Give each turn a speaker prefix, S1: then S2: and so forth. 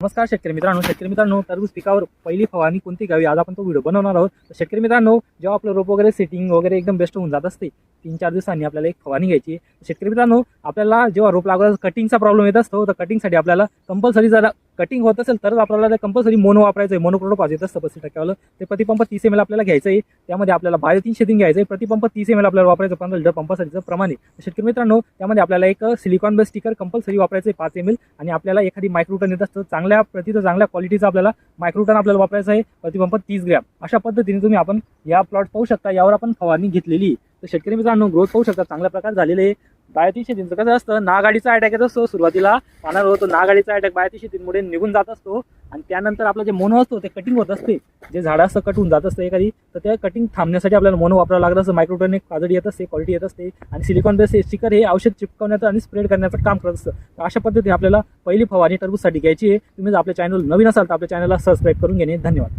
S1: नमस्कार शेतकरी मित्रांनो टरबूज पिकावर पहिली फवारणी कोणती घ्यावी आज आपण तो व्हिडिओ बनवणार आहोत। तर शेतकरी मित्रांनो, जेव्हा आपलं रोप वगैरे सेटिंग वगैरे एकदम बेस्ट होऊन जात असते 3-4 दिवसांनी आपल्याला एक फवारणी घ्यायची। शेतकरी मित्रांनो, आपल्याला जेव्हा रोप लागल्यावर कटिंगचा प्रॉब्लेम येत असतो, तर कटिंगसाठी आपल्याला कंपल्सरी जर कटिंग होत असेल तर आपल्याला कंपल्सरी मोनो वापरायचं आहे। मोनोक्रोटोफॉस येत असतं 25% ते प्रतिपंप 30 ml आपल्याला घ्यायचं आहे। त्यामध्ये आपल्याला बायो 3 शेडिंग घ्यायचं आहे। प्रतिपंप 30 ml आपल्याला वापरायचं 15 लिटर पंपासाठीचं प्रमाणे। शेतकरी मित्रांनो, त्यामध्ये आपल्याला एक सिलिकॉन बेस स्टिकर कंपल्सरी वापरायचं आहे 5 ml आणि आपल्याला एखादी मायक्रोटन येत असतं चांगल्या प्रतीचं चांगल्या क्वालिटीचं आपल्याला मायक्रोटन आपल्याला वापरायचं आहे। प्रतिपंप 30 ग्रॅम अशा पद्धतीने तुम्ही आपण या प्लॉट पाहू शकता, यावर आपण फवारणी घेतलेली। तर शेतकरी मित्रांनो, ग्रोथ पाहू शकता चांगल्या प्रकारे झालेले आहे। बायो 3 शेतींचं कसं असतं, नागाडीचा अटॅक येत असतो सुरुवातीला पानावर होतो। नागाडीचा अटॅक बायो 3 शेतींमुळे निघून जात असतो आणि त्यानंतर आपलं जे मोनो असतो ते कटिंग होत असते, जे झाड असतं कट होऊन जात असतं एखादी, तर त्या कटिंग थांबण्यासाठी आपल्याला मोनो वापरावं लागत असतं। मायक्रोटन एक काजडी येत असते, क्वालिटी येत असते आणि सिलिकॉन बेस स्टिकर हे औषध चिपकवण्याचं आणि स्प्रेड करण्याचं काम करत असतं। तर अशा पद्धतीने आपल्याला पहिली फवारणी टरबूजसाठी घ्यायची आहे। तुम्ही जर आपल्या चॅनल नवीन असाल तर आपल्या चॅनलला सबस्क्राईब करून घेणे। धन्यवाद।